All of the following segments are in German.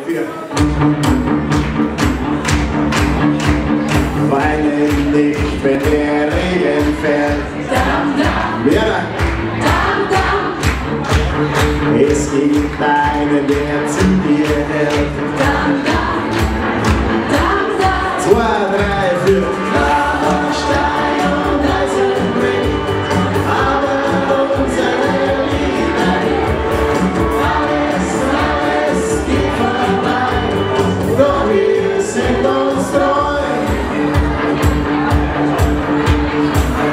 dafür. Weine nicht, wenn der Regen fällt. Dam, dam. Ja. Dam, dam. Es gibt einen, der zu dir hält. Dam, dam. Dam, dam. 2, 3, 4. Stein und Eisenring, aber unsere Liebe, alles geht vorbei, doch wir sind uns treu.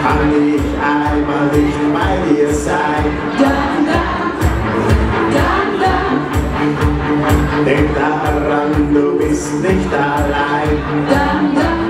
Kann ich einmal nicht bei dir sein? Dam, dam, dam, dam. Denk daran, du bist nicht allein. Dam, dam.